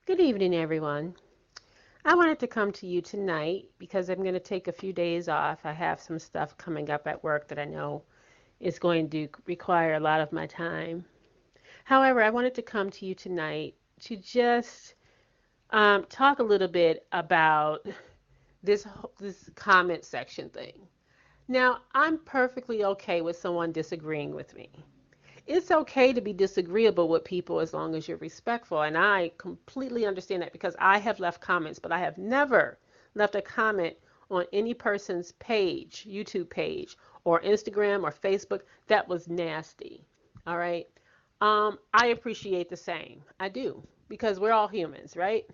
Good evening, everyone. I wanted to come to you tonight because I'm going to take a few days off. I have some stuff coming up at work that I know is going to require a lot of my time. However, I wanted to come to you tonight to just talk a little bit about this comment section thing. Now, I'm perfectly okay with someone disagreeing with me. It's okay to be disagreeable with people as long as you're respectful. And I completely understand that because I have left comments, but I have never left a comment on any person's page, YouTube page, or Instagram or Facebook that was nasty. All right. I appreciate the same. I do because we're all humans, right?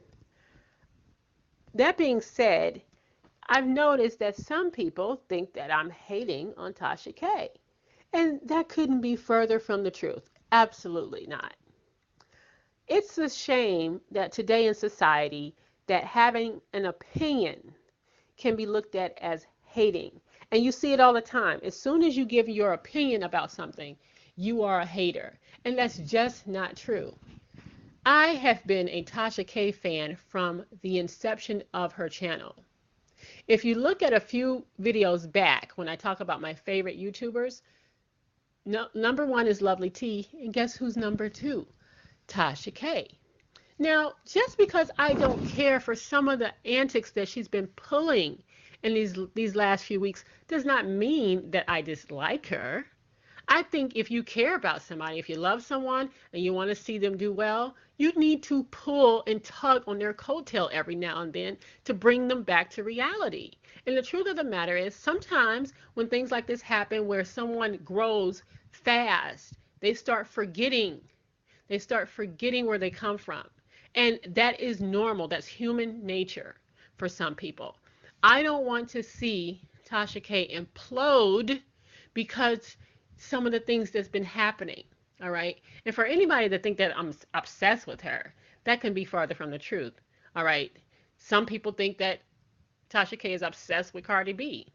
That being said, I've noticed that some people think that I'm hating on Tasha K. And that couldn't be further from the truth. Absolutely not. It's a shame that today in society that having an opinion can be looked at as hating. And you see it all the time. As soon as you give your opinion about something, you are a hater. And that's just not true. I have been a Tasha K fan from the inception of her channel. If you look at a few videos back when I talk about my favorite YouTubers, no, number one is Lovely T, and guess who's number two? Tasha K. Now, just because I don't care for some of the antics that she's been pulling in these last few weeks does not mean that I dislike her. I think if you care about somebody, if you love someone and you want to see them do well, you need to pull and tug on their coattail every now and then to bring them back to reality. And the truth of the matter is, sometimes when things like this happen where someone grows fast, they start forgetting. They start forgetting where they come from. And that is normal. That's human nature for some people. I don't want to see Tasha K implode because some of the things that's been happening. All right. And for anybody to think that I'm obsessed with her, that can be farther from the truth. All right. Some people think that Tasha K is obsessed with Cardi B.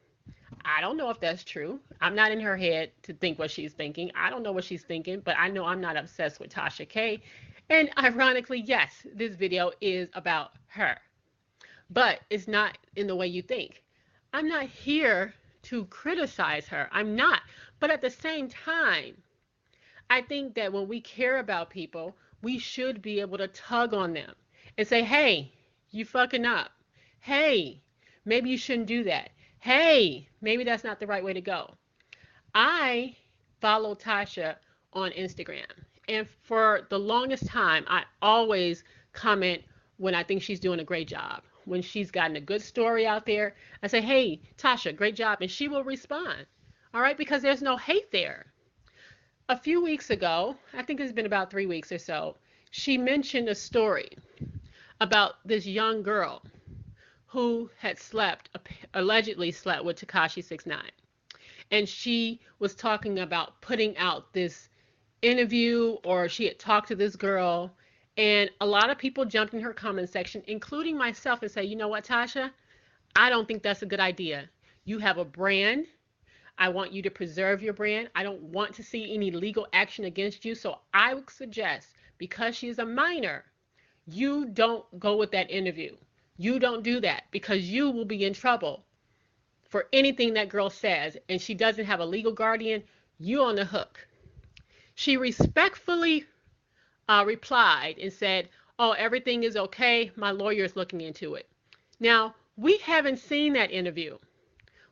I don't know if that's true. I'm not in her head to think what she's thinking. I don't know what she's thinking, but I know I'm not obsessed with Tasha K. And ironically, yes, this video is about her, but it's not in the way you think. I'm not here to criticize her. I'm not. But at the same time, I think that when we care about people, we should be able to tug on them and say, hey, you fucking up. Hey, maybe you shouldn't do that. Hey, maybe that's not the right way to go. I follow Tasha on Instagram. And for the longest time, I always comment when I think she's doing a great job. When she's gotten a good story out there, I say, hey, Tasha, great job. And she will respond. All right, because there's no hate there. A few weeks ago, I think it's been about 3 weeks or so, she mentioned a story about this young girl who had allegedly slept with Tekashi 69. And she was talking about putting out this interview, or she had talked to this girl, and a lot of people jumped in her comment section, including myself, and say, you know what, Tasha, I don't think that's a good idea. You have a brand. I want you to preserve your brand. I don't want to see any legal action against you. So I would suggest, because she's a minor, you don't go with that interview. You don't do that because you will be in trouble for anything that girl says, and she doesn't have a legal guardian. You on the hook. She respectfully replied and said, oh, everything is okay. My lawyer is looking into it. Now, we haven't seen that interview.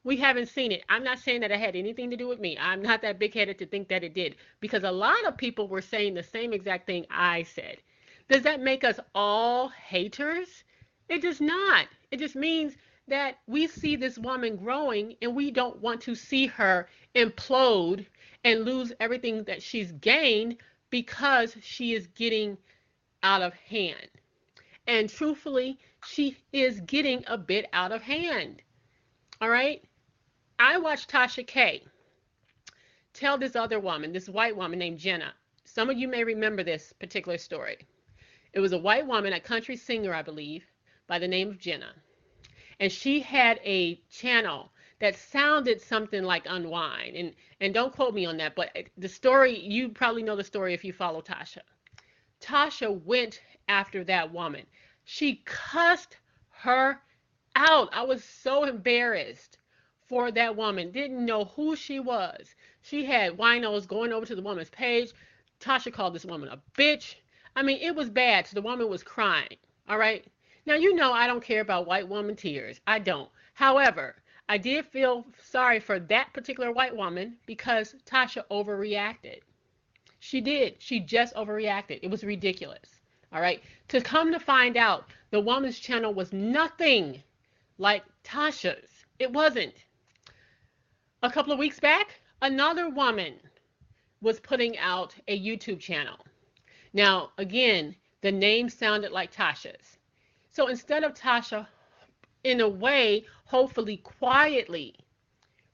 We haven't seen it. I'm not saying that it had anything to do with me. I'm not that big headed to think that it did, because a lot of people were saying the same exact thing I said. Does that make us all haters? It does not. It just means that we see this woman growing and we don't want to see her implode and lose everything that she's gained because she is getting out of hand. And truthfully, she is getting a bit out of hand. All right? I watched Tasha K tell this other woman, this white woman named Jenna. Some of you may remember this particular story. It was a white woman, a country singer, I believe, by the name of Jenna. And she had a channel that sounded something like Unwind. And don't quote me on that, but the story, you probably know the story if you follow Tasha. Tasha went after that woman. She cussed her out. I was so embarrassed for that woman. Didn't know who she was. She had winos going over to the woman's page. Tasha called this woman a bitch. I mean, it was bad. So the woman was crying. All right. Now, you know, I don't care about white woman tears. I don't. However, I did feel sorry for that particular white woman because Tasha overreacted. She did. She just overreacted. It was ridiculous. All right. To come to find out, the woman's channel was nothing like Tasha's. It wasn't. A couple of weeks back, another woman was putting out a YouTube channel. Now, again, the name sounded like Tasha's. So instead of Tasha, in a way, hopefully quietly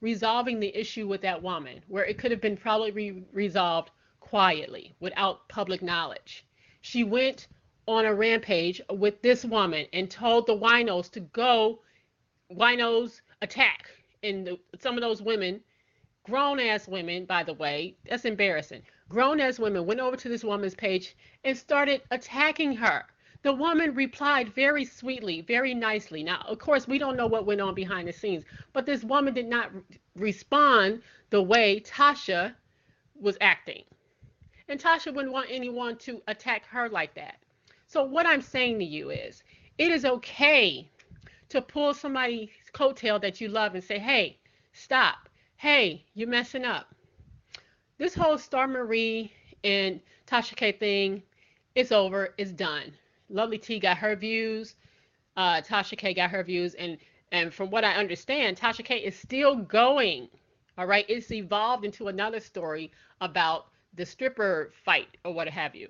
resolving the issue with that woman, where it could have been probably resolved quietly without public knowledge, she went on a rampage with this woman and told the winos to go winos attack. And some of those women, grown ass women, by the way, that's embarrassing. Grown ass women went over to this woman's page and started attacking her. The woman replied very sweetly, very nicely. Now, of course, we don't know what went on behind the scenes, but this woman did not respond the way Tasha was acting. And Tasha wouldn't want anyone to attack her like that. So what I'm saying to you is, it is okay to pull somebody's coattail that you love and say, hey, stop. Hey, you're messing up. This whole Star Marie and Tasha K thing, it's over. It's done. Lovely T got her views. Tasha K got her views. And from what I understand, Tasha K is still going. All right. It's evolved into another story about the stripper fight or what have you.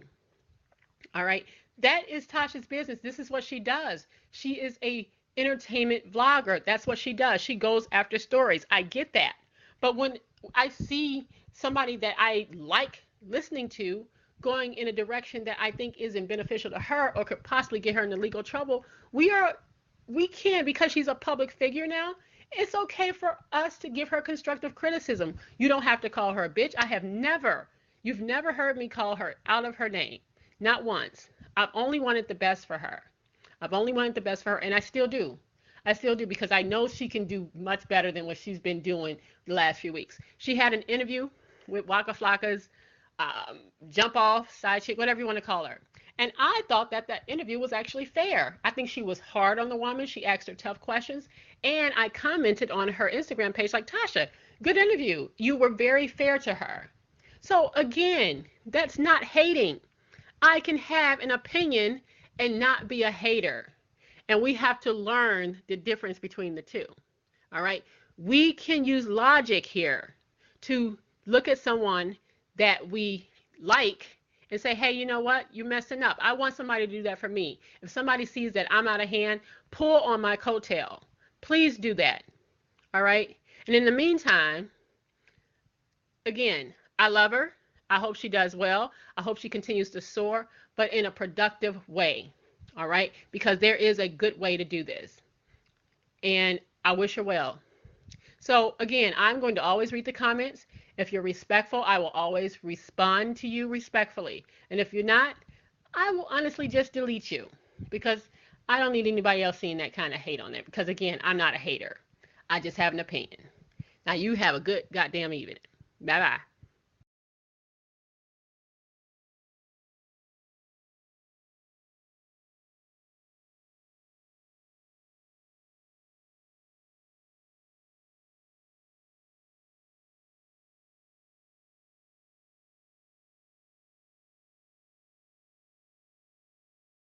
All right. That is Tasha's business. This is what she does. She is a entertainment vlogger. That's what she does. She goes after stories. I get that. But when I see somebody that I like listening to going in a direction that I think isn't beneficial to her or could possibly get her into legal trouble, we can, because she's a public figure now, it's okay for us to give her constructive criticism. You don't have to call her a bitch. You've never heard me call her out of her name. Not once. I've only wanted the best for her. I've only wanted the best for her, and I still do. I still do, because I know she can do much better than what she's been doing the last few weeks. She had an interview with Waka Flocka's jump off, side chick, whatever you want to call her. And I thought that that interview was actually fair. I think she was hard on the woman. She asked her tough questions. And I commented on her Instagram page like, Tasha, good interview. You were very fair to her. So again, that's not hating. I can have an opinion and not be a hater. And we have to learn the difference between the two. All right. We can use logic here to look at someone that we like and say, hey, you know what? You're messing up. I want somebody to do that for me. If somebody sees that I'm out of hand, pull on my coattail. Please do that. All right. And in the meantime, again, I love her. I hope she does well. I hope she continues to soar, but in a productive way. All right. Because there is a good way to do this. And I wish her well. So again, I'm going to always read the comments. If you're respectful, I will always respond to you respectfully. And if you're not, I will honestly just delete you, because I don't need anybody else seeing that kind of hate on it. Because again, I'm not a hater. I just have an opinion. Now you have a good goddamn evening. Bye bye.